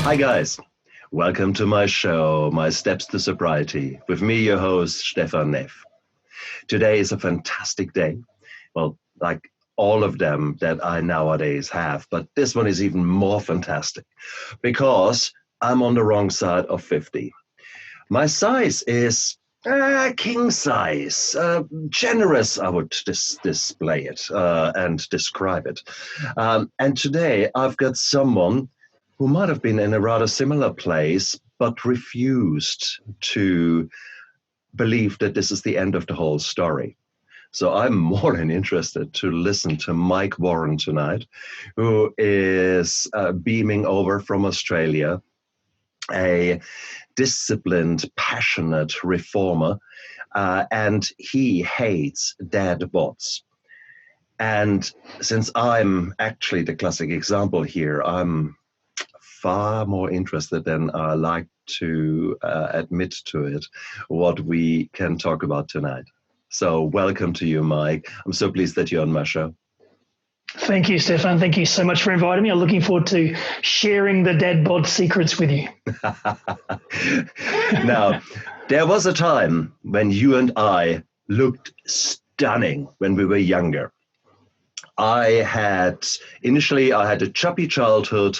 Hi guys, welcome to my show, My Steps to Sobriety, with me, your host, Stefan Neff. Today is a fantastic day. Well, like all of them that I nowadays have, but this one is even more fantastic because I'm on the wrong side of 50. My size is king size, generous, I would display it and describe it. And today I've got someone who might have been in a rather similar place, but refused to believe that this is the end of the whole story. So I'm more than interested to listen to Mike Warren tonight, who is beaming over from Australia, a disciplined, passionate reformer, and he hates dead bods. And since I'm actually the classic example here, I'm far more interested than I like to admit to it, what we can talk about tonight. So welcome to you, Mike. I'm so pleased that you're on my show. Thank you, Stefan. Thank you so much for inviting me. I'm looking forward to sharing the Dead Bod secrets with you. Now, there was a time when you and I looked stunning when we were younger. Initially I had a chubby childhood.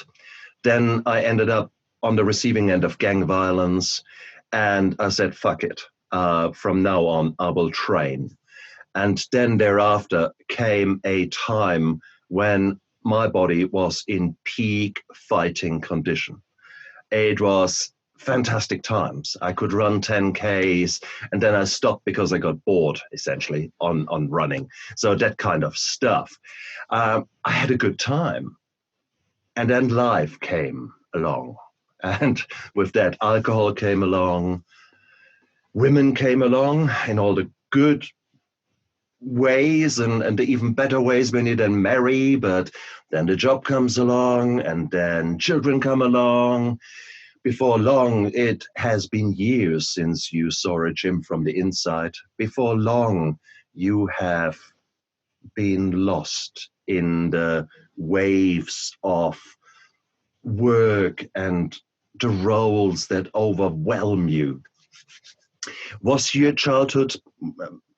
Then I ended up on the receiving end of gang violence, and I said, fuck it. From now on, I will train. And then thereafter came a time when my body was in peak fighting condition. It was fantastic times. I could run 10Ks, and then I stopped because I got bored, essentially, on running. So that kind of stuff. I had a good time. And then life came along. And with that, alcohol came along, women came along in all the good ways and the even better ways when you then marry, but then the job comes along and then children come along. Before long, it has been years since you saw a gym from the inside. Before long, you have been lost in the waves of work and the roles that overwhelm you. Was your childhood,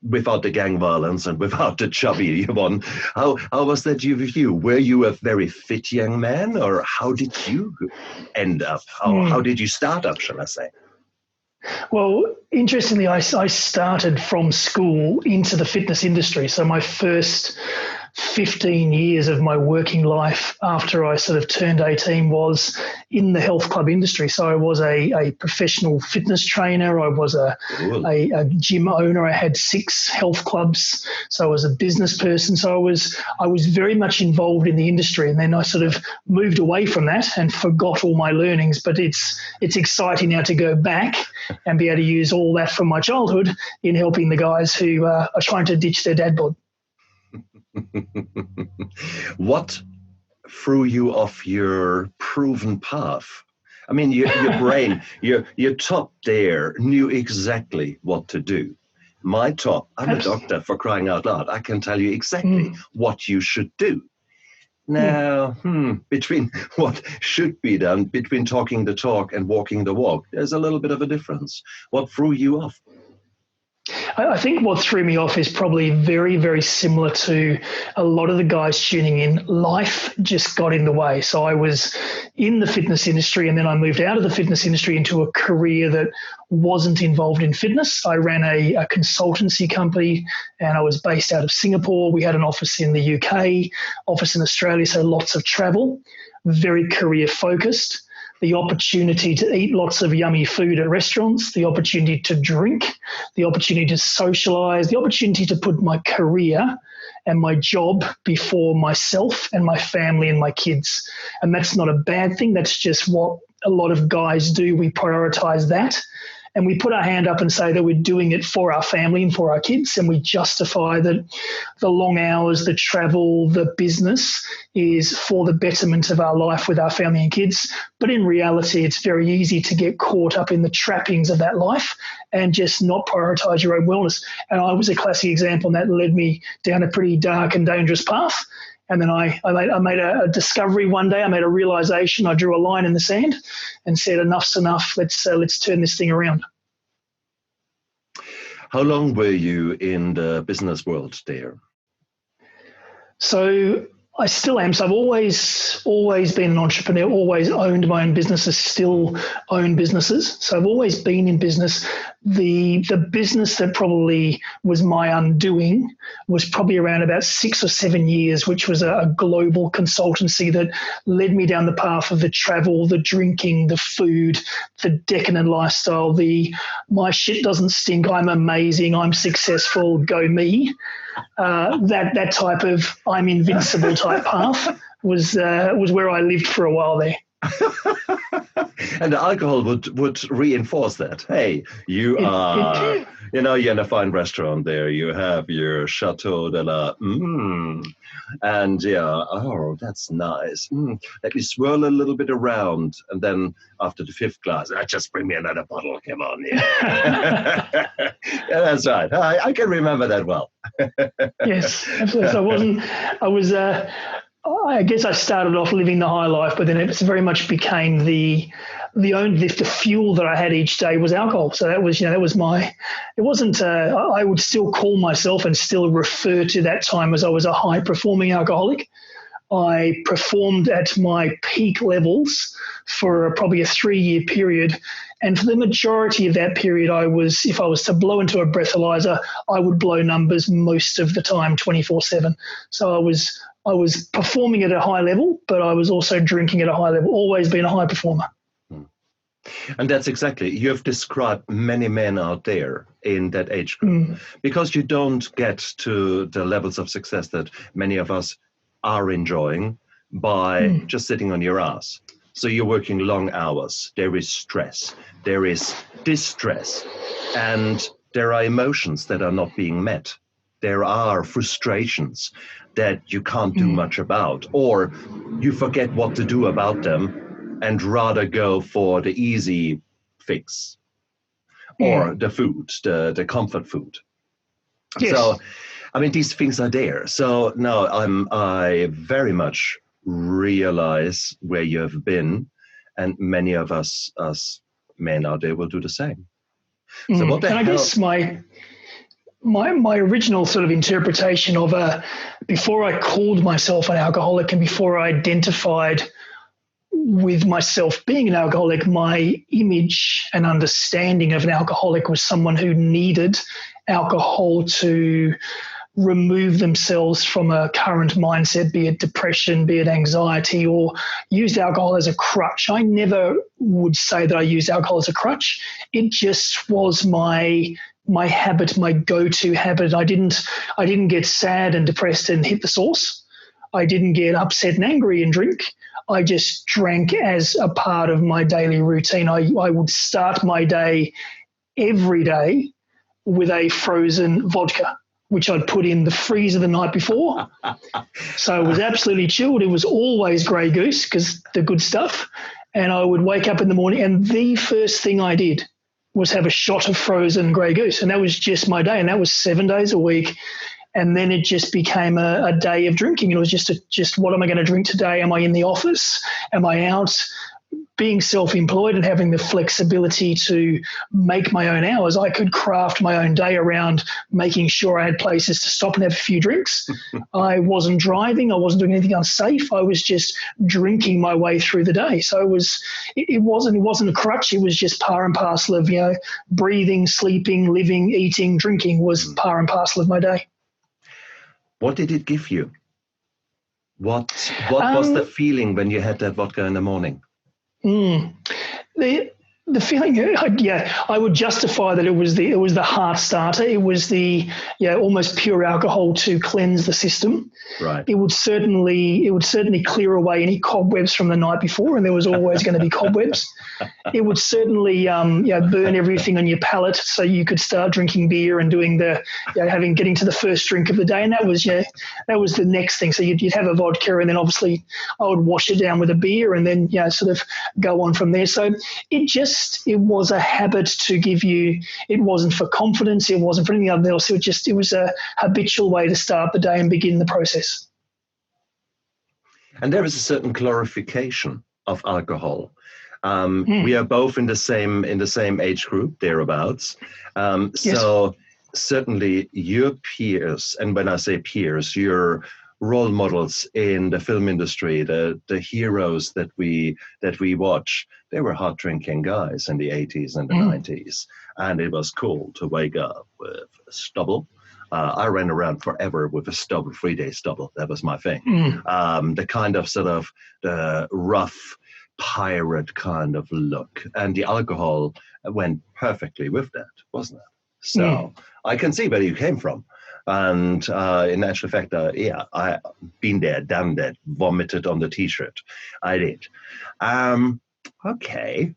without the gang violence and without the chubby one, how was that with you? Were you a very fit young man, or how did you end up? How did you start up, shall I say? Well, interestingly, I started from school into the fitness industry. So my first 15 years of my working life after I sort of turned 18 was in the health club industry. So I was a professional fitness trainer. I was a gym owner. I had 6 health clubs. So I was a business person. So I was very much involved in the industry. And then I sort of moved away from that and forgot all my learnings. But it's exciting now to go back and be able to use all that from my childhood in helping the guys who are trying to ditch their dad bod. What threw you off your proven path? I mean, your brain, your top there knew exactly what to do. My top, I'm a doctor, for crying out loud. I can tell you exactly what you should do. Now, between what should be done, between talking the talk and walking the walk, there's a little bit of a difference. What threw you off? I think what threw me off is probably very, very similar to a lot of the guys tuning in. Life just got in the way. So I was in the fitness industry, and then I moved out of the fitness industry into a career that wasn't involved in fitness. I ran a consultancy company, and I was based out of Singapore. We had an office in the UK, office in Australia, so lots of travel, very career focused. The opportunity to eat lots of yummy food at restaurants, the opportunity to drink, the opportunity to socialize, the opportunity to put my career and my job before myself and my family and my kids. And that's not a bad thing. That's just what a lot of guys do. We prioritize that. And we put our hand up and say that we're doing it for our family and for our kids, and we justify that the long hours, the travel, the business is for the betterment of our life with our family and kids. But in reality, it's very easy to get caught up in the trappings of that life and just not prioritize your own wellness. And I was a classic example, and that led me down a pretty dark and dangerous path. And then I made a discovery one day. I made a realization. I drew a line in the sand and said, enough's enough. Let's turn this thing around. How long were you in the business world there? So I still am. So I've always been an entrepreneur, always owned my own businesses, still own businesses. So I've always been in business. The business that probably was my undoing was probably around about 6 or 7 years, which was a global consultancy that led me down the path of the travel, the drinking, the food, the decadent lifestyle, my shit doesn't stink, I'm amazing, I'm successful, go me. That type of I'm invincible type path was where I lived for a while there. And the alcohol would reinforce that. Hey, you're in a fine restaurant there. You have your Chateau de la, and that's nice. Let me swirl a little bit around, and then after the 5th glass, just bring me another bottle. Come on, yeah, that's right. I can remember that well. Yes, absolutely. So I guess I started off living the high life, but then it very much became the fuel that I had each day was alcohol. So that was it wasn't, I would still call myself and still refer to that time as I was a high performing alcoholic. I performed at my peak levels for probably a 3-year period. And for the majority of that period, if I was to blow into a breathalyzer, I would blow numbers most of the time, 24/7. So I was performing at a high level, but I was also drinking at a high level, always been a high performer. And that's exactly, you have described many men out there in that age group, because you don't get to the levels of success that many of us are enjoying by just sitting on your ass. So you're working long hours. There is stress, there is distress, and there are emotions that are not being met. There are frustrations that you can't do much about, or you forget what to do about them and rather go for the easy fix or the food, the comfort food. Yes. So, I mean, these things are there. So now I very much realize where you have been, and many of us men out there will do the same. So what the hell? I guess my original sort of interpretation of before I called myself an alcoholic and before I identified with myself being an alcoholic, my image and understanding of an alcoholic was someone who needed alcohol to remove themselves from a current mindset, be it depression, be it anxiety, or used alcohol as a crutch. I never would say that I used alcohol as a crutch. It just was my habit, my go-to habit. I didn't get sad and depressed and hit the sauce. I didn't get upset and angry and drink. I just drank as a part of my daily routine. I would start my day every day with a frozen vodka, which I'd put in the freezer the night before. So it was absolutely chilled. It was always Grey Goose, because the good stuff. And I would wake up in the morning, and the first thing I did was have a shot of frozen Grey Goose. And that was just my day. And that was 7 days a week. And then it just became a day of drinking. It was just what am I going to drink today? Am I in the office? Am I out? Being self-employed and having the flexibility to make my own hours, I could craft my own day around making sure I had places to stop and have a few drinks. I wasn't driving. I wasn't doing anything unsafe. I was just drinking my way through the day. So it wasn't a crutch. It was just par and parcel of, breathing, sleeping, living, eating, drinking was par and parcel of my day. What did it give you? What was the feeling when you had that vodka in the morning? The feeling, I would justify that it was the heart starter. It was the almost pure alcohol to cleanse the system. Right. It would certainly clear away any cobwebs from the night before, and there was always going to be cobwebs. It would certainly burn everything on your palate, so you could start drinking beer and doing getting to the first drink of the day, and that was the next thing. So you'd have a vodka, and then obviously I would wash it down with a beer, and then sort of go on from there. So it was a habit to give you. It wasn't for confidence. It wasn't for anything else. It was a habitual way to start the day and begin the process. And there is a certain glorification of alcohol. Mm. We are both in the same age group, thereabouts. Yes. So certainly your peers, and when I say peers, your role models in the film industry, the heroes that we watch, they were hard drinking guys in the 80s and the 90s, and it was cool to wake up with a stubble. I ran around forever with a stubble, 3-day stubble. That was my thing. The kind of sort of the rough pirate kind of look, and the alcohol went perfectly with that, wasn't it? So I can see where you came from. And in actual fact, yeah, I been there, done that, vomited on the T-shirt. I did. Okay.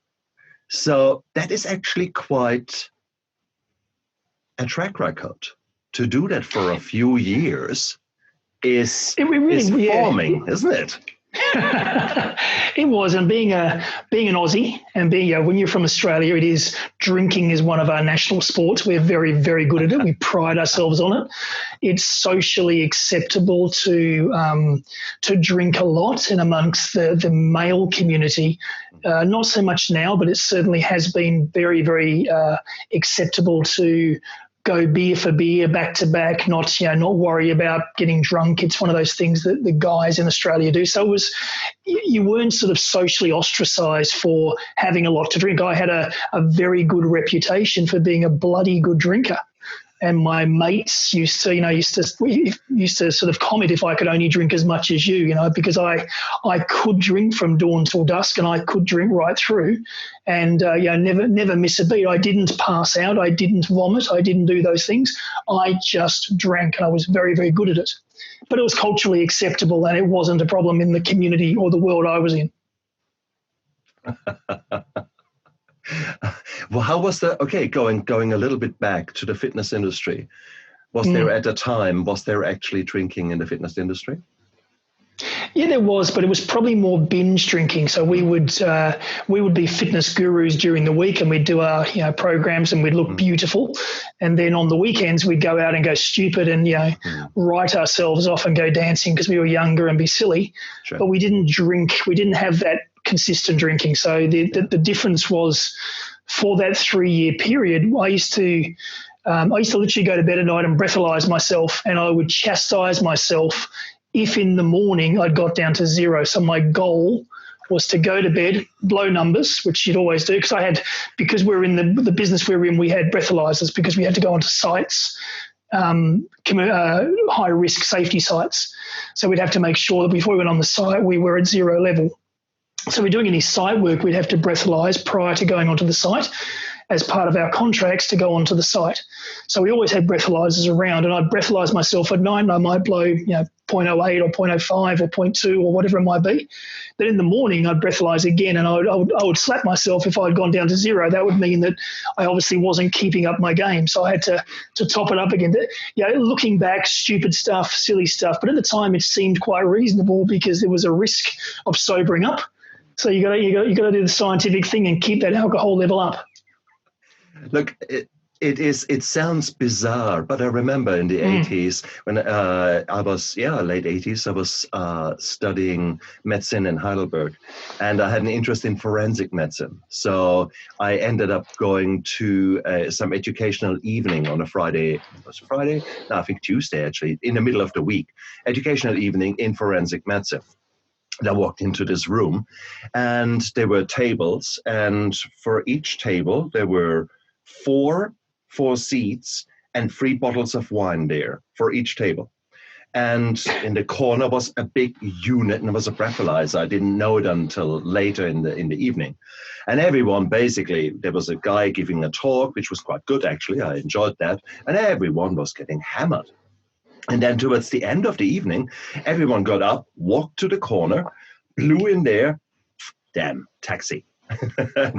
So that is actually quite a track record. To do that for a few years is forming, isn't it? It was, and being an Aussie, and being when you're from Australia, drinking is one of our national sports. We're very, very good at it. We pride ourselves on it. It's socially acceptable to drink a lot, and amongst the male community, not so much now, but it certainly has been very, very acceptable to go beer for beer, back to back, not worry about getting drunk. It's one of those things that the guys in Australia do. So you weren't sort of socially ostracized for having a lot to drink. I had a very good reputation for being a bloody good drinker. And my mates used to sort of comment if I could only drink as much as you, because I could drink from dawn till dusk, and I could drink right through, and never miss a beat. I didn't pass out, I didn't vomit, I didn't do those things. I just drank, and I was very, very good at it. But it was culturally acceptable, and it wasn't a problem in the community or the world I was in. Well, how was that? Okay, going a little bit back to the fitness industry. Was there at the time, was there actually drinking in the fitness industry? Yeah, there was, but it was probably more binge drinking. So we would be fitness gurus during the week, and we'd do our programs, and we'd look beautiful. And then on the weekends, we'd go out and go stupid and write ourselves off and go dancing because we were younger and be silly. Sure. But we didn't drink. We didn't have that consistent drinking. So the difference was, for that 3-year period, I used to literally go to bed at night and breathalyze myself, and I would chastise myself if in the morning I'd got down to 0. So my goal was to go to bed, blow numbers, which you'd always do, because we're in the business we're in, we had breathalyzers because we had to go onto sites, high risk safety sites. So we'd have to make sure that before we went on the site, we were at 0 level. So we're doing any site work, we'd have to breathalyze prior to going onto the site as part of our contracts to go onto the site. So we always had breathalyzers around, and I'd breathalyze myself at night, and I might blow 0.08 or 0.05 or 0.2 or whatever it might be. Then in the morning, I'd breathalyze again, and I would slap myself if I'd gone down to 0. That would mean that I obviously wasn't keeping up my game. So I had to top it up again. Looking back, stupid stuff, silly stuff. But at the time, it seemed quite reasonable because there was a risk of sobering up. So you got to do the scientific thing and keep that alcohol level up. Look, it sounds bizarre, but I remember in the 80s when I was, late 80s, I was studying medicine in Heidelberg, and I had an interest in forensic medicine. So I ended up going to some educational evening on a Friday. Was it Friday? No, I think Tuesday, actually, in the middle of the week. Educational evening in forensic medicine. And I walked into this room, and there were tables, and for each table there were four seats and 3 bottles of wine there for each table. And in the corner was a big unit, and it was a breathalyzer. I didn't know it until later in the evening. And everyone, basically, there was a guy giving a talk, which was quite good, actually. I enjoyed that. And everyone was getting hammered. And then towards the end of the evening, everyone got up, walked to the corner, blew in there, damn, taxi.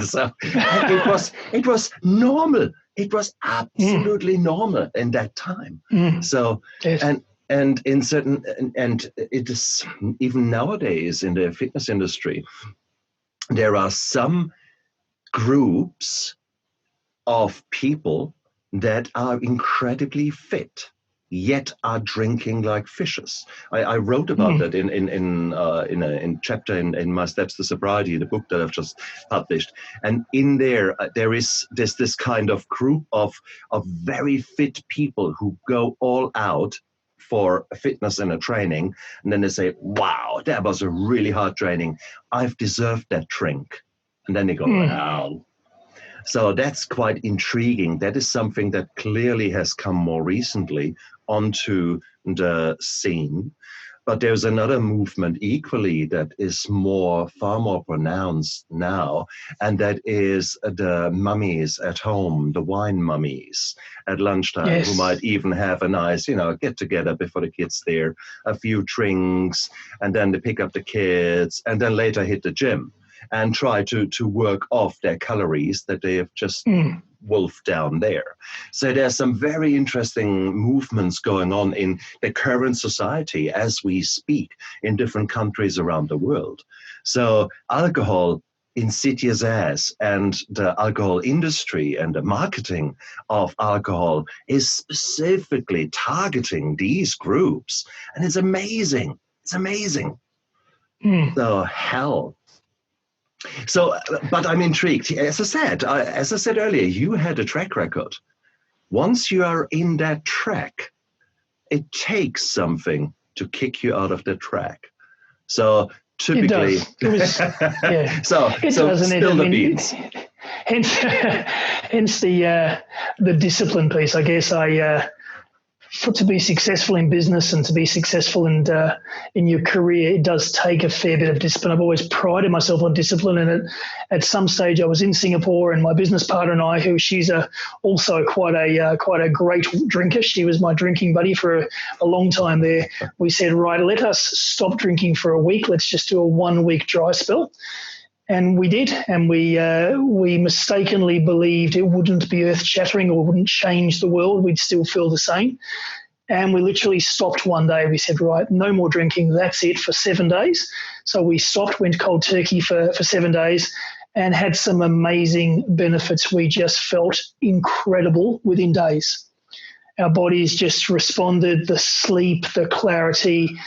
So it was normal. It was absolutely normal in that time. So, yes. And in certain, and it is even nowadays in the fitness industry, there are some groups of people that are incredibly fit. yet are drinking like fishes. I wrote about that in a chapter in My Steps to Sobriety, the book that I've just published. And in there, there's this kind of group of very fit people who go all out for fitness and a training, and then they say, wow, that was a really hard training. I've deserved that drink. And then they go, wow. So that's quite intriguing. That is something that clearly has come more recently onto the scene. But there's another movement equally that is far more pronounced now, and that is the mummies at home, the wine mummies at lunchtime, who might even have a nice, get together before the kids there, a few drinks, and then they pick up the kids, and then later hit the gym and try to work off their calories that they have just wolfed down there. So there's some very interesting movements going on in the current society as we speak in different countries around the world. So alcohol, insidious as, and the alcohol industry and the marketing of alcohol is specifically targeting these groups. And it's amazing. It's amazing. So hell. So, but I'm intrigued. As I said earlier, you had a track record. Once you are in that track, it takes something to kick you out of the track. So typically, so spill the beans. Hence the discipline piece. I guess to be successful in business and to be successful in your career, it does take a fair bit of discipline. I've always prided myself on discipline, and at some stage I was in Singapore, and my business partner and I, she's also quite a great drinker. She was my drinking buddy for a long time there. We said, right, let us stop drinking for a week. Let's just do a 1 week dry spell. And we did, and we mistakenly believed it wouldn't be earth-shattering or wouldn't change the world. We'd still feel the same. And we literally stopped one day. We said, right, no more drinking. That's it for 7 days. So we stopped, went cold turkey for 7 days, and had some amazing benefits. We just felt incredible within days. Our bodies just responded, the sleep, the clarity.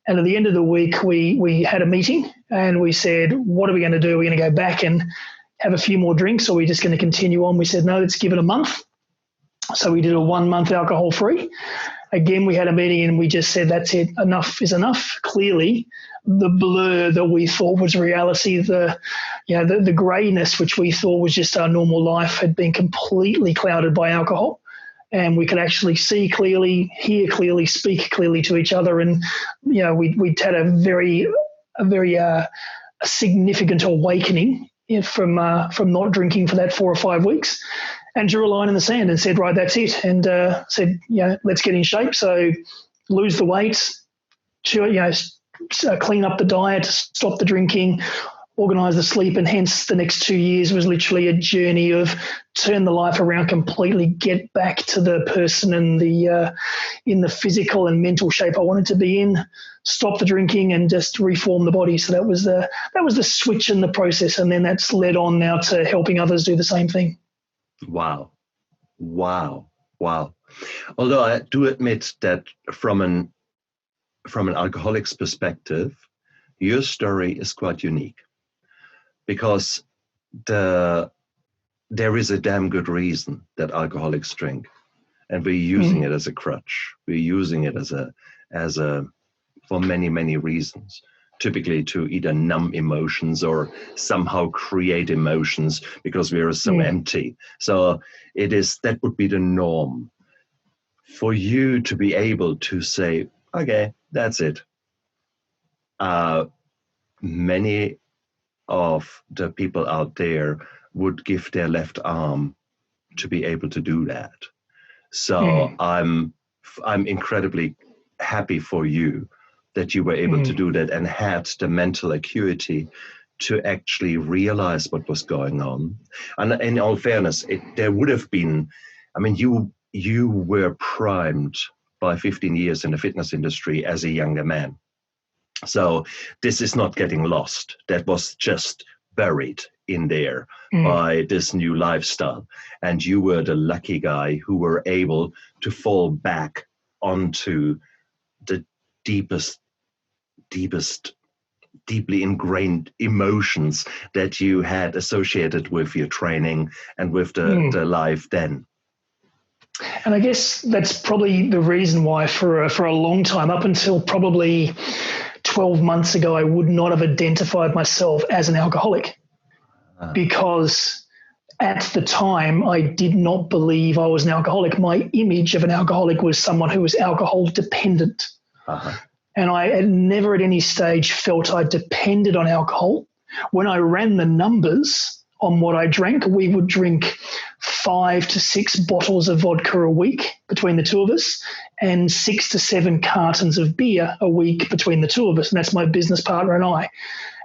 And at the end of the week, we had a meeting and we said, what are we going to do? We're going to go back and have a few more drinks, or are we just going to continue on? We said, no, let's give it a month. So we did a 1 month alcohol free. Again, we had a meeting and we just said, that's it. Enough is enough. Clearly, the blur that we thought was reality, the grayness, which we thought was just our normal life, had been completely clouded by alcohol. And we could actually see clearly, hear clearly, speak clearly to each other. And, we'd had a very significant awakening from not drinking for that 4 or 5 weeks, and drew a line in the sand and said, right, that's it. And said, let's get in shape. So lose the weight, clean up the diet, stop the drinking, organise the sleep, and hence the next 2 years was literally a journey of turn the life around completely, get back to the person and in the physical and mental shape I wanted to be in, stop the drinking, and just reform the body. So that was the switch in the process, and then that's led on now to helping others do the same thing. Wow. Although I do admit that from an alcoholic's perspective, your story is quite unique. Because there is a damn good reason that alcoholics drink, and we're using it as a crutch. We're using it as a for many, many reasons. Typically to either numb emotions or somehow create emotions because we are so empty. So that would be the norm. For you to be able to say, okay, that's it. Many of the people out there would give their left arm to be able to do that. So I'm incredibly happy for you that you were able to do that and had the mental acuity to actually realize what was going on. And in all fairness, there would have been, you were primed by 15 years in the fitness industry as a younger man. So this is not getting lost. That was just buried in there by this new lifestyle. And you were the lucky guy who were able to fall back onto the deeply ingrained emotions that you had associated with your training and with the life then. And I guess that's probably the reason why for a long time, up until probably 12 months ago, I would not have identified myself as an alcoholic because at the time I did not believe I was an alcoholic. My image of an alcoholic was someone who was alcohol dependent. And I had never at any stage felt I depended on alcohol. When I ran the numbers on what I drank, we would drink 5 to 6 bottles of vodka a week between the two of us and 6 to 7 cartons of beer a week between the two of us. And that's my business partner and I.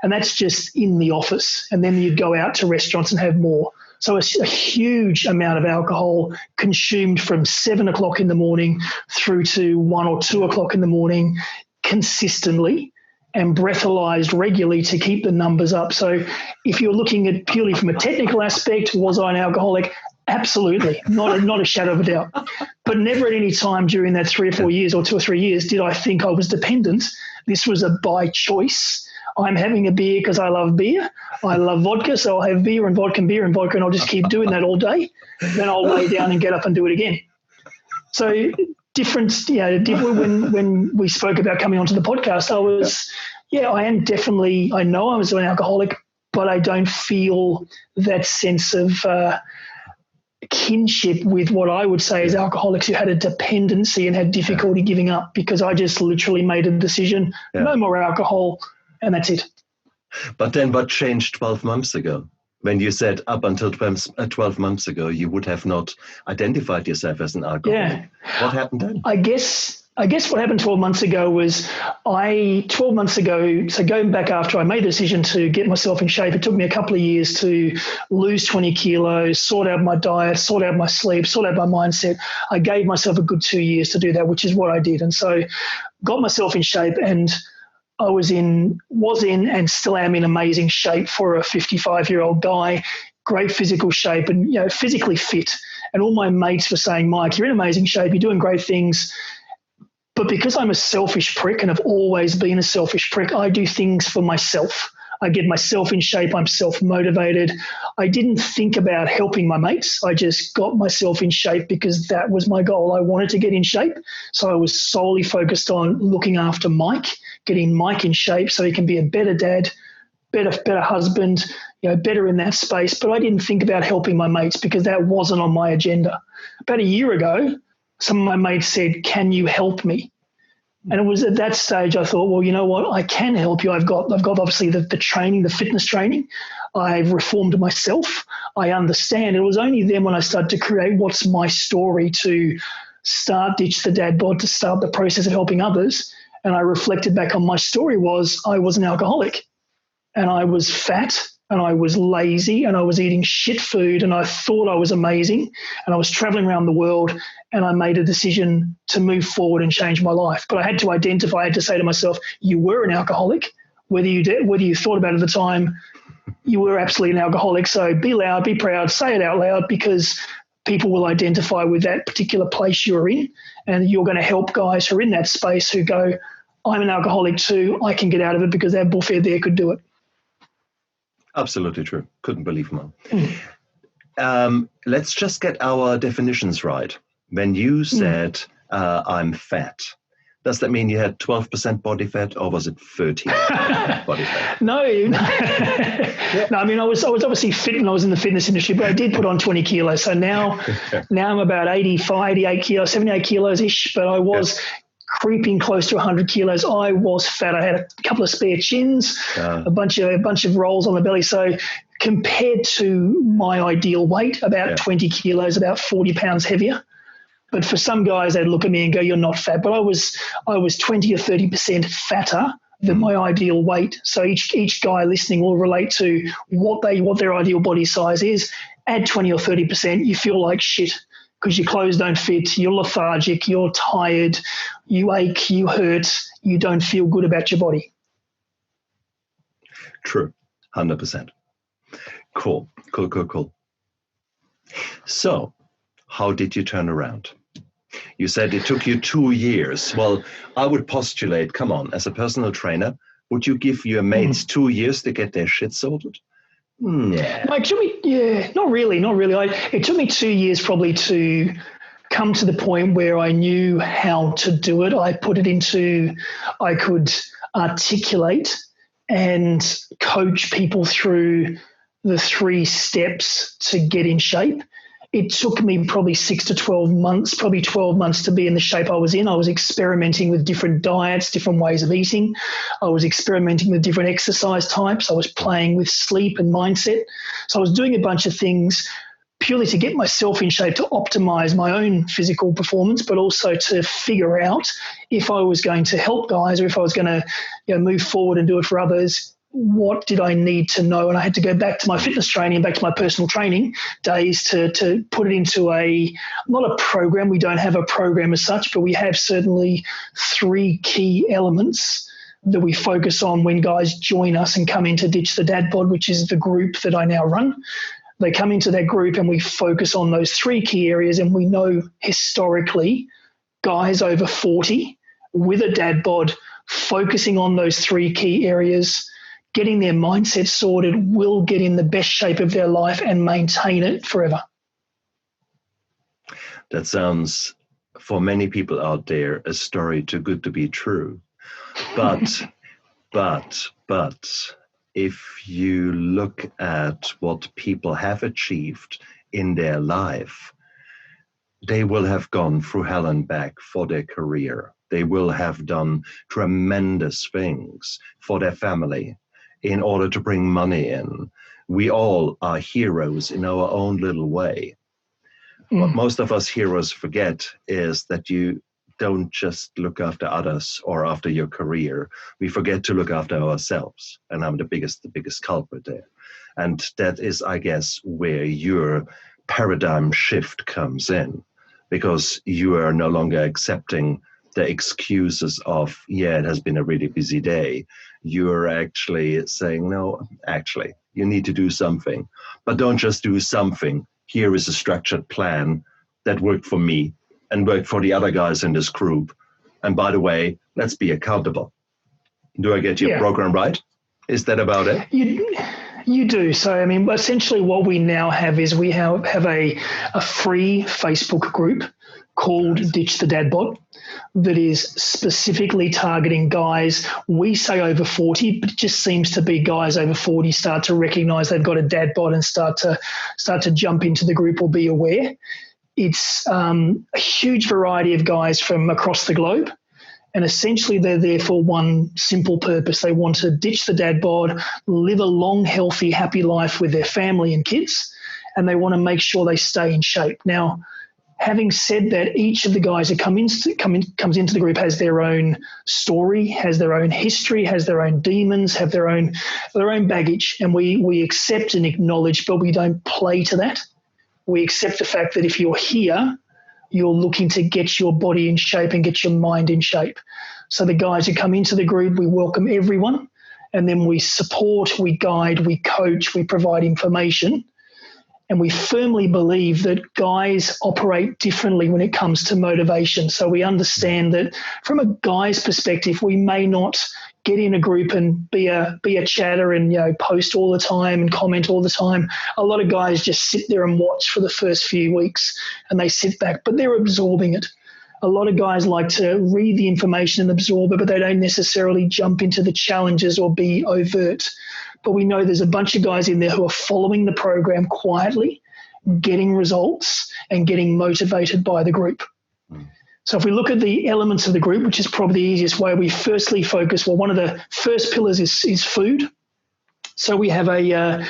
And that's just in the office. And then you'd go out to restaurants and have more. So it's a huge amount of alcohol consumed from 7 o'clock in the morning through to 1 or 2 o'clock in the morning consistently and breathalyzed regularly to keep the numbers up. So if you're looking at purely from a technical aspect, was I an alcoholic? Absolutely, not a shadow of a doubt. But never at any time during that 3 or 4 years or 2 or 3 years did I think I was dependent. This was a by choice. I'm having a beer because I love beer. I love vodka, so I'll have beer, and I'll just keep doing that all day. Then I'll lay down and get up and do it again. So different, when we spoke about coming onto the podcast, I know I was an alcoholic, but I don't feel that sense of kinship with what I would say is alcoholics who had a dependency and had difficulty giving up, because I just literally made a decision, no more alcohol, and that's it. But then what changed 12 months ago? When you said up until 12 months ago, you would have not identified yourself as an alcoholic. Yeah. What happened then? I guess what happened 12 months ago was so going back after I made the decision to get myself in shape, it took me a couple of years to lose 20 kilos, sort out my diet, sort out my sleep, sort out my mindset. I gave myself a good 2 years to do that, which is what I did. And so got myself in shape, and I was in and still am in amazing shape for a 55-year-old guy, great physical shape and physically fit. And all my mates were saying, Mike, you're in amazing shape, you're doing great things. But because I'm a selfish prick and have always been a selfish prick, I do things for myself. I get myself in shape. I'm self-motivated. I didn't think about helping my mates. I just got myself in shape because that was my goal. I wanted to get in shape. So I was solely focused on looking after Mike, getting Mike in shape so he can be a better dad, better husband, better in that space. But I didn't think about helping my mates because that wasn't on my agenda. About a year ago, some of my mates said, can you help me? And it was at that stage I thought, well, you know what, I can help you. I've got obviously the training, the fitness training. I've reformed myself. I understand. It was only then when I started to create what's my story to start Ditch the Dad Bod, to start the process of helping others. And I reflected back on my story I was an alcoholic, and I was fat, and I was lazy, and I was eating shit food, and I thought I was amazing, and I was traveling around the world, and I made a decision to move forward and change my life. But I had to say to myself, you were an alcoholic. Whether you thought about it at the time, you were absolutely an alcoholic. So be loud, be proud, say it out loud, because people will identify with that particular place you're in, and you're going to help guys who are in that space who go, I'm an alcoholic too, I can get out of it because that buffet there could do it. Absolutely true. Couldn't believe more. Let's just get our definitions right. When you said, I'm fat, does that mean you had 12% body fat, or was it 13% body fat? No. No, I mean, I was obviously fit when I was in the fitness industry, but I did put on 20 kilos. So now I'm about 88 kilos, 78 kilos-ish, but I was creeping close to 100 kilos. I was fat. I had a couple of spare chins, a bunch of rolls on the belly. So compared to my ideal weight, about 20 kilos, about 40 pounds heavier. But for some guys, they'd look at me and go, you're not fat. But I was 20 or 30% fatter than my ideal weight. So each guy listening will relate to what their ideal body size is. Add 20 or 30%, you feel like shit because your clothes don't fit, you're lethargic, you're tired, you ache, you hurt, you don't feel good about your body. True, 100%. Cool. So, how did you turn around? You said it took you 2 years. Well, I would postulate, come on, as a personal trainer, would you give your mates 2 years to get their shit sorted? Yeah. Like, not really. It took me 2 years probably to come to the point where I knew how to do it. I could articulate and coach people through the 3 steps to get in shape. It took me probably 6 to 12 months, probably 12 months to be in the shape I was in. I was experimenting with different diets, different ways of eating. I was experimenting with different exercise types. I was playing with sleep and mindset. So I was doing a bunch of things purely to get myself in shape, to optimize my own physical performance, but also to figure out if I was going to help guys or if I was going to move forward and do it for others, what did I need to know? And I had to go back to my fitness training, back to my personal training days to put it into not a program. We don't have a program as such, but we have certainly 3 key elements that we focus on when guys join us and come into Ditch the Dad Bod, which is the group that I now run. They come into that group and we focus on those 3 key areas. And we know historically guys over 40 with a dad bod focusing on those 3 key areas, getting their mindset sorted, will get in the best shape of their life and maintain it forever. That sounds, for many people out there, a story too good to be true. But if you look at what people have achieved in their life, they will have gone through hell and back for their career. They will have done tremendous things for their family in order to bring money in. We all are heroes in our own little way. What most of us heroes forget is that you don't just look after others or after your career. We forget to look after ourselves. And I'm the biggest culprit there. And that is, I guess, where your paradigm shift comes in, because you are no longer accepting the excuses of, it has been a really busy day. You're actually saying, no, actually, you need to do something. But don't just do something. Here is a structured plan that worked for me and worked for the other guys in this group. And by the way, let's be accountable. Do I get your program right? Is that about it? You do. So, I mean, essentially what we now have is we have a free Facebook group called Ditch the Dad Bod that is specifically targeting guys. We say over 40, but it just seems to be guys over 40 start to recognize they've got a dad bod and start to jump into the group or be aware. It's a huge variety of guys from across the globe. And essentially they're there for one simple purpose. They want to ditch the dad bod, live a long, healthy, happy life with their family and kids, and they want to make sure they stay in shape. Now, having said that, each of the guys that comes into the group has their own story, has their own history, has their own demons, have their own baggage, and we accept and acknowledge, but we don't play to that. We accept the fact that if you're here, you're looking to get your body in shape and get your mind in shape. So the guys who come into the group, we welcome everyone, and then we support, we guide, we coach, we provide information. And we firmly believe that guys operate differently when it comes to motivation. So we understand that from a guy's perspective, we may not get in a group and be a chatter and post all the time and comment all the time. A lot of guys just sit there and watch for the first few weeks and they sit back, but they're absorbing it. A lot of guys like to read the information and absorb it, but they don't necessarily jump into the challenges or be overt. But we know there's a bunch of guys in there who are following the program quietly, getting results and getting motivated by the group. So if we look at the elements of the group, which is probably the easiest way, we firstly focus, one of the first pillars is food. So we have a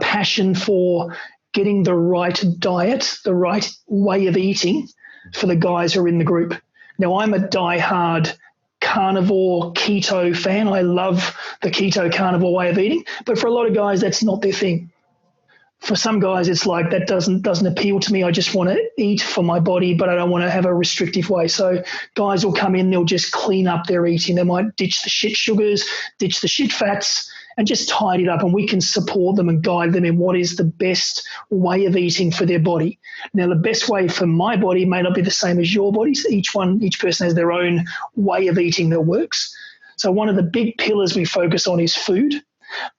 passion for getting the right diet, the right way of eating for the guys who are in the group. Now, I'm a diehard carnivore keto fan. I love the keto carnivore way of eating, but for a lot of guys, that's not their thing. For some guys, it's like, that doesn't appeal to me. I just want to eat for my body, but I don't want to have a restrictive way. So guys will come in, they'll just clean up their eating. They might ditch the shit sugars, ditch the shit fats, and just tidy it up, and we can support them and guide them in what is the best way of eating for their body. Now, the best way for my body may not be the same as your bodies. Each person has their own way of eating that works. So one of the big pillars we focus on is food.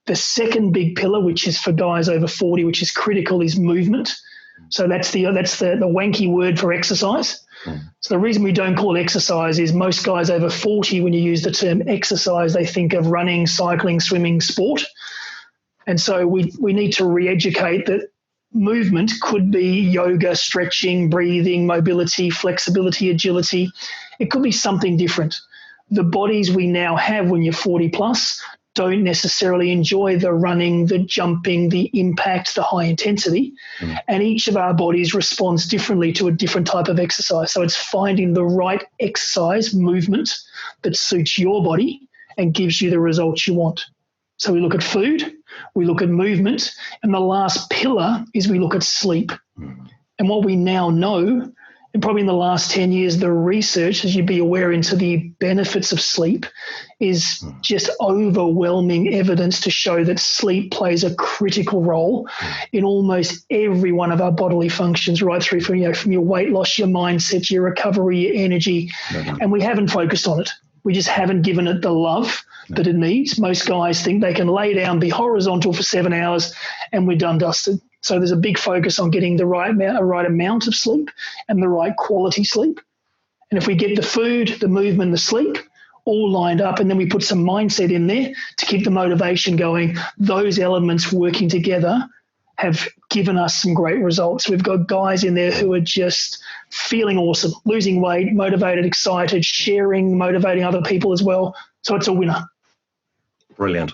The second big pillar, which is for guys over 40, which is critical, is movement. So that's the wanky word for exercise. So the reason we don't call it exercise is most guys over 40, when you use the term exercise, they think of running, cycling, swimming, sport. And so we need to re-educate that movement could be yoga, stretching, breathing, mobility, flexibility, agility. It could be something different. The bodies we now have when you're 40 plus don't necessarily enjoy the running, the jumping, the impact, the high intensity. And each of our bodies responds differently to a different type of exercise. So it's finding the right exercise movement that suits your body and gives you the results you want. So we look at food, we look at movement, and the last pillar is we look at sleep. And what we now know, and probably in the last 10 years, the research, as you'd be aware, into the benefits of sleep is just overwhelming evidence to show that sleep plays a critical role in almost every one of our bodily functions, right through from your weight loss, your mindset, your recovery, your energy. And we haven't focused on it. We just haven't given it the love that it needs. Most guys think they can lay down, be horizontal for 7 hours, and we're done dusted. So there's a big focus on getting the right amount of sleep and the right quality sleep. And if we get the food, the movement, the sleep all lined up, and then we put some mindset in there to keep the motivation going, those elements working together have given us some great results. We've got guys in there who are just feeling awesome, losing weight, motivated, excited, sharing, motivating other people as well. So it's a winner. Brilliant.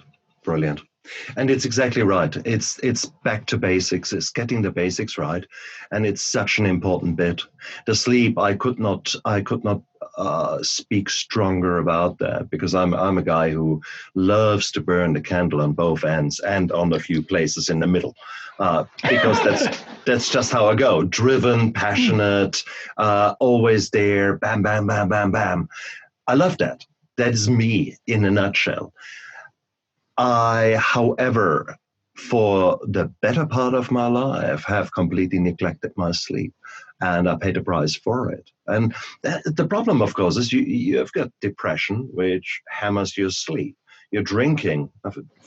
And it's exactly right. It's back to basics. It's getting the basics right, and it's such an important bit. The sleep, I could not speak stronger about that, because I'm a guy who loves to burn the candle on both ends and on a few places in the middle, because that's just how I go. Driven, passionate, always there. Bam, bam, bam, bam, bam. I love that. That is me in a nutshell. I, however, for the better part of my life, have completely neglected my sleep, and I paid the price for it. And the problem, of course, is you've got depression, which hammers your sleep. You're drinking,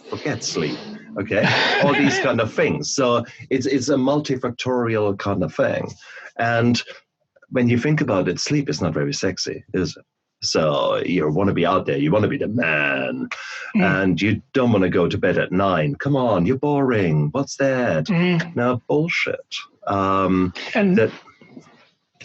forget sleep, okay? All these kind of things. So it's a multifactorial kind of thing. And when you think about it, sleep is not very sexy, is it? So you want to be out there, you want to be the man, and you don't want to go to bed at 9. Come on, you're boring. What's that? No, bullshit. And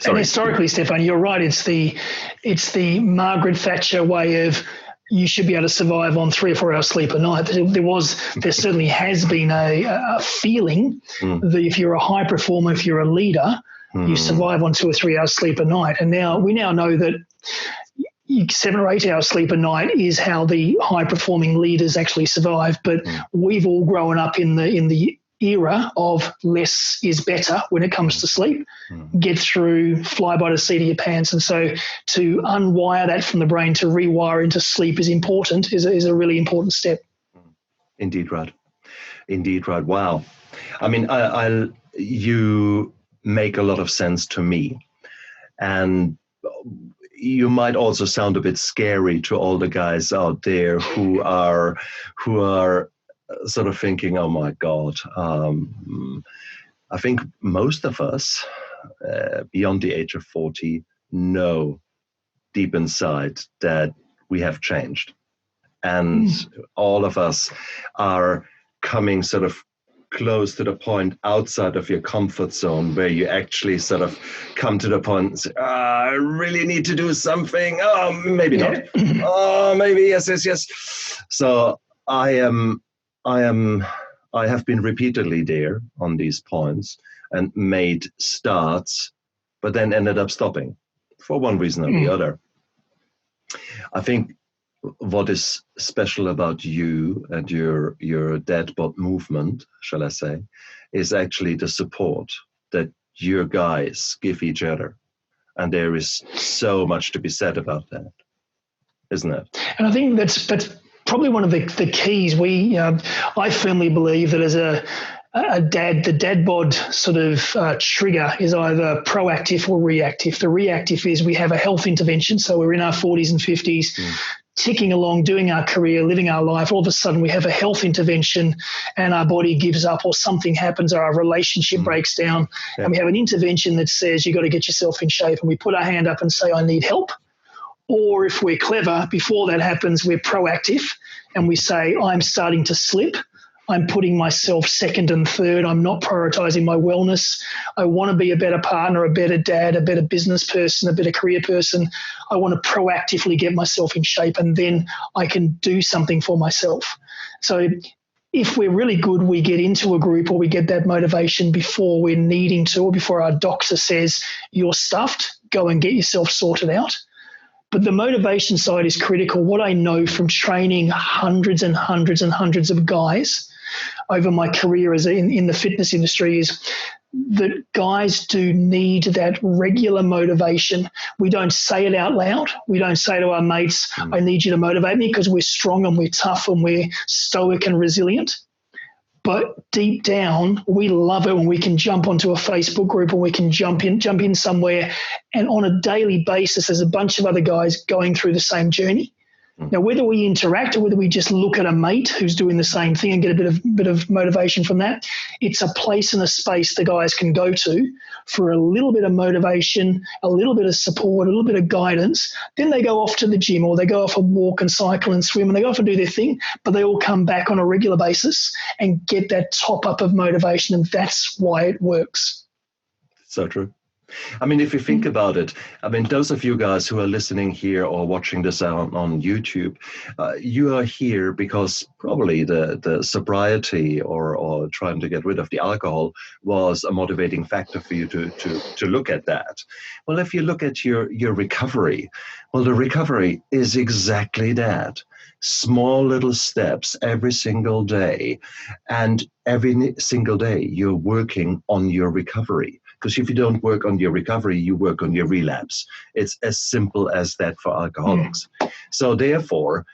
historically, Stefan, you're right. It's the Margaret Thatcher way of you should be able to survive on 3 or 4 hours sleep a night. There certainly has been a feeling that if you're a high performer, if you're a leader, you survive on 2 or 3 hours sleep a night. And we now know that 7 or 8 hours sleep a night is how the high performing leaders actually survive. But we've all grown up in the era of less is better when it comes to sleep. Get through, fly by the seat of your pants. And so to unwire that from the brain to rewire into sleep is important, is a really important step. Indeed right. Wow. I mean, you make a lot of sense to me. And you might also sound a bit scary to all the guys out there who are sort of thinking, oh my God. I think most of us beyond the age of 40 know deep inside that we have changed. And all of us are coming sort of close to the point outside of your comfort zone where you actually sort of come to the point and say, I really need to do something. Oh, maybe not. Oh, maybe yes. So I have been repeatedly there on these points and made starts, but then ended up stopping for one reason or the other. I think what is special about you and your Dead Bod movement, shall I say, is actually the support that your guys give each other. And there is so much to be said about that, isn't it? And I think that's probably one of the keys. I firmly believe that as a dad, the dad bod sort of trigger is either proactive or reactive. The reactive is we have a health intervention, so we're in our 40s and 50s, ticking along, doing our career, living our life. All of a sudden we have a health intervention and our body gives up, or something happens, or our relationship breaks down, and we have an intervention that says you got to get yourself in shape, and we put our hand up and say, I need help. Or if we're clever, before that happens, we're proactive and we say, I'm starting to slip. I'm putting myself second and third. I'm not prioritizing my wellness. I want to be a better partner, a better dad, a better business person, a better career person. I want to proactively get myself in shape, and then I can do something for myself. So if we're really good, we get into a group or we get that motivation before we're needing to, or before our doctor says, you're stuffed, go and get yourself sorted out. But the motivation side is critical. What I know from training hundreds and hundreds and hundreds of guys over my career as in the fitness industry is that guys do need that regular motivation. We don't say it out loud. We don't say to our mates, I need you to motivate me, because we're strong and we're tough and we're stoic and resilient. But deep down, we love it when we can jump onto a Facebook group, or we can jump in somewhere, and on a daily basis, there's a bunch of other guys going through the same journey. Now, whether we interact or whether we just look at a mate who's doing the same thing and get a bit of motivation from that, it's a place and a space the guys can go to for a little bit of motivation, a little bit of support, a little bit of guidance. Then they go off to the gym, or they go off and walk and cycle and swim, and they go off and do their thing, but they all come back on a regular basis and get that top up of motivation, and that's why it works. So true. I mean, if you think about it, I mean, those of you guys who are listening here or watching this on YouTube, you are here because probably the sobriety or trying to get rid of the alcohol was a motivating factor for you to look at that. Well, if you look at your recovery, well, the recovery is exactly that. Small little steps every single day. And every single day you're working on your recovery. Because if you don't work on your recovery, you work on your relapse. It's as simple as that for alcoholics. So therefore,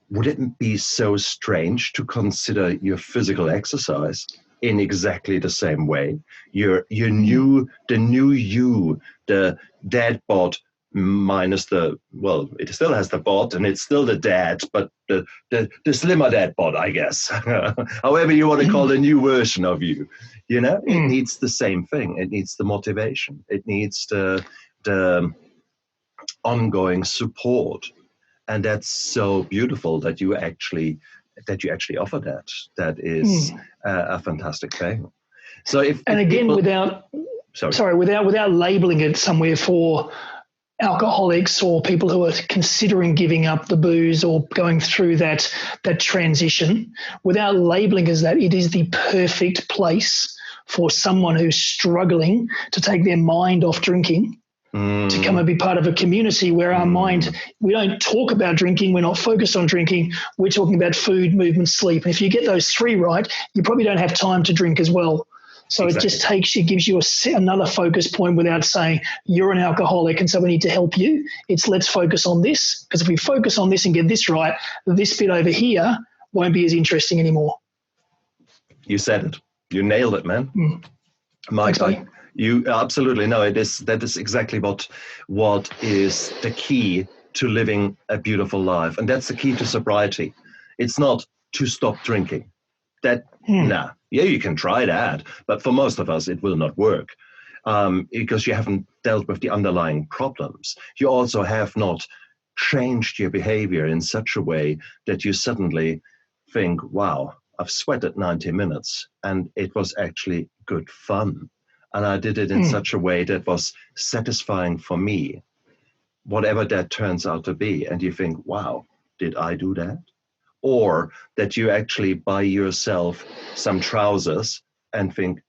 would it be so strange to consider your physical exercise in exactly the same way? The new you, the dad bod minus it still has the bod and it's still the dad, but the slimmer dad bod, I guess. However you want to call the new version of you. You know, it needs the same thing. It needs the motivation. It needs the ongoing support. And that's so beautiful that you actually offer that. That is a fantastic thing. So without labeling it somewhere for alcoholics or people who are considering giving up the booze or going through that transition, without labeling as that, it is the perfect place for someone who's struggling to take their mind off drinking, to come and be part of a community where our mind, we don't talk about drinking, we're not focused on drinking, we're talking about food, movement, sleep. And if you get those three right, you probably don't have time to drink as well. So exactly. It gives you another focus point without saying you're an alcoholic and so we need to help you. It's let's focus on this, because if we focus on this and get this right, this bit over here won't be as interesting anymore. You said it. You nailed it, man. Mike, you absolutely know it is. That is exactly what is the key to living a beautiful life, and that's the key to sobriety. It's not to stop drinking. Yeah, you can try that, but for most of us, it will not work because you haven't dealt with the underlying problems. You also have not changed your behavior in such a way that you suddenly think, wow, I've sweated 90 minutes and it was actually good fun. And I did it in such a way that was satisfying for me, whatever that turns out to be. And you think, wow, did I do that? Or that you actually buy yourself some trousers and think,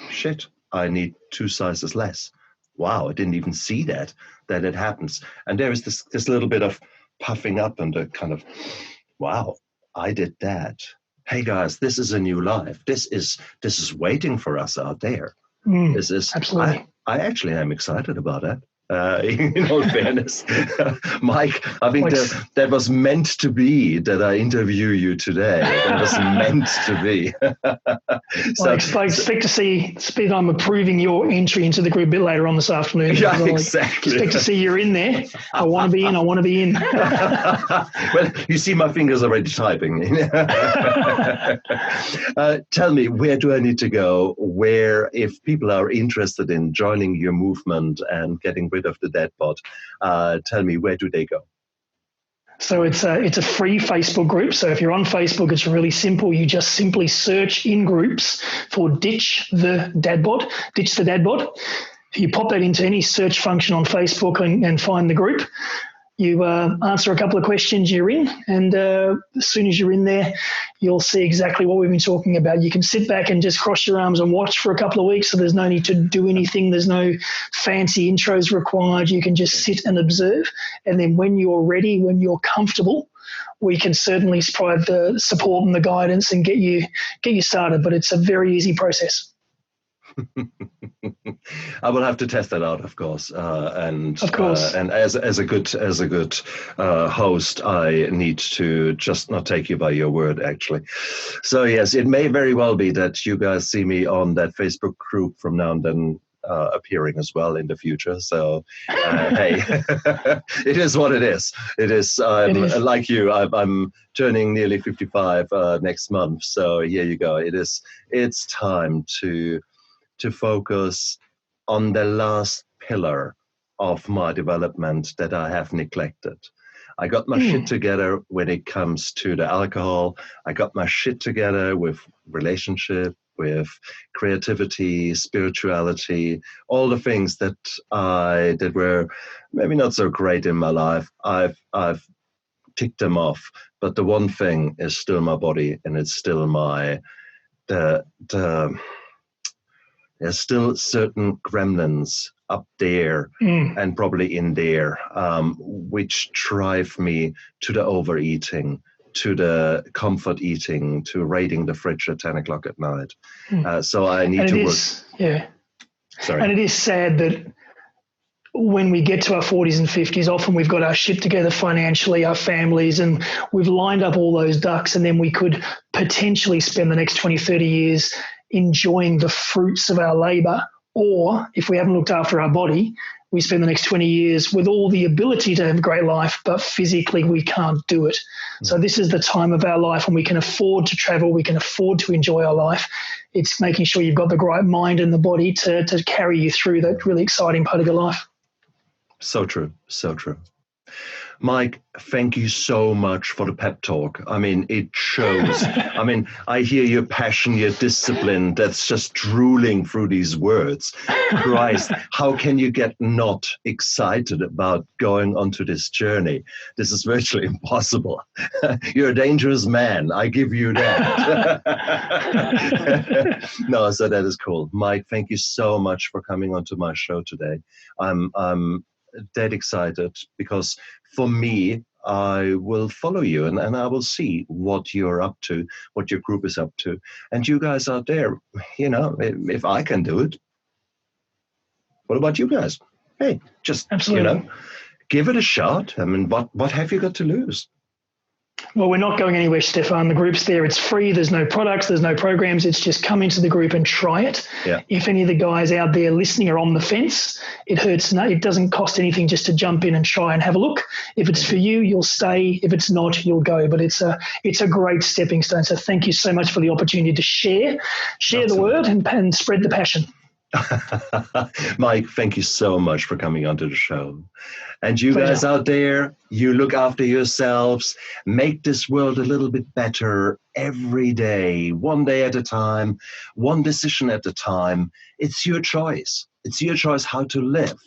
shit, I need 2 sizes less. Wow, I didn't even see that it happens. And there is this little bit of puffing up and a kind of, wow, I did that. Hey guys, this is a new life. This is waiting for us out there. This is absolutely. I actually am excited about that. In all fairness, Mike, I think that was meant to be that I interview you today. That was meant to be. I expect to see I'm approving your entry into the group a bit later on this afternoon. Yeah, exactly. I expect to see you're in there. I want to be in. I want to be in. Well, you see my fingers already typing. Tell me, where do I need to go? Where, if people are interested in joining your movement and getting rid of the dead bod, tell me, where do they go? So it's a free Facebook group. So if you're on Facebook, it's really simple. You just simply search in groups for Ditch the Dead Bod. You pop that into any search function on Facebook and find the group. You answer a couple of questions, you're in, and as soon as you're in there, you'll see exactly what we've been talking about. You can sit back and just cross your arms and watch for a couple of weeks, so there's no need to do anything. There's no fancy intros required. You can just sit and observe, and then when you're ready, when you're comfortable, we can certainly provide the support and the guidance and get you started, but it's a very easy process. I will have to test that out, of course, and as a good host, I need to just not take you by your word, actually. So yes, it may very well be that you guys see me on that Facebook group from now and then, appearing as well in the future. So hey, it is what it is. It is. Like you, I'm turning nearly 55 next month. So here you go. It's time to focus on the last pillar of my development that I have neglected. I got my shit together when it comes to the alcohol. I got my shit together with relationship, with creativity, spirituality, all the things that were maybe not so great in my life. I've ticked them off, but the one thing is still my body, and it's still there's still certain gremlins up there and probably in there, which drive me to the overeating, to the comfort eating, to raiding the fridge at 10 o'clock at night. So I need to work. Yeah. Sorry. And it is sad that when we get to our 40s and 50s, often we've got our shit together financially, our families, and we've lined up all those ducks, and then we could potentially spend the next 20, 30 years enjoying the fruits of our labor. Or if we haven't looked after our body, we spend the next 20 years with all the ability to have a great life, but physically we can't do it. So this is the time of our life when we can afford to travel, we can afford to enjoy our life. It's making sure you've got the right mind and the body to carry you through that really exciting part of your life. So true, so true. Mike, thank you so much for the pep talk. I mean, it shows. I mean, I hear your passion, your discipline that's just drooling through these words. Christ, how can you get not excited about going onto this journey? This is virtually impossible. You're a dangerous man. I give you that. No, so that is cool. Mike, thank you so much for coming onto my show today. I'm dead excited because for me, I will follow you and I will see what you're up to, what your group is up to. And you guys out there, you know, if I can do it, what about you guys? Hey, just, absolutely, you know, give it a shot. I mean, what have you got to lose? Well, we're not going anywhere, Stefan. The group's there. It's free. There's no products. There's no programs. It's just come into the group and try it. Yeah. If any of the guys out there listening are on the fence, it doesn't cost anything just to jump in and try and have a look. If it's for you, you'll stay. If it's not, you'll go. But it's a great stepping stone. So thank you so much for the opportunity to share Absolutely. The word and spread the passion. Mike, thank you so much for coming onto the show. And you guys out there, you look after yourselves, make this world a little bit better every day, one day at a time, one decision at a time. It's your choice. It's your choice how to live.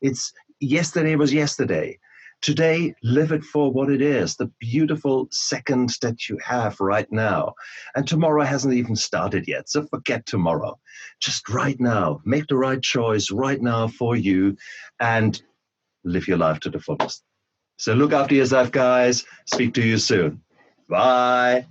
It's yesterday was yesterday. Today, live it for what it is, the beautiful second that you have right now. And tomorrow hasn't even started yet, so forget tomorrow. Just right now, make the right choice right now for you and live your life to the fullest. So look after yourself, guys. Speak to you soon. Bye.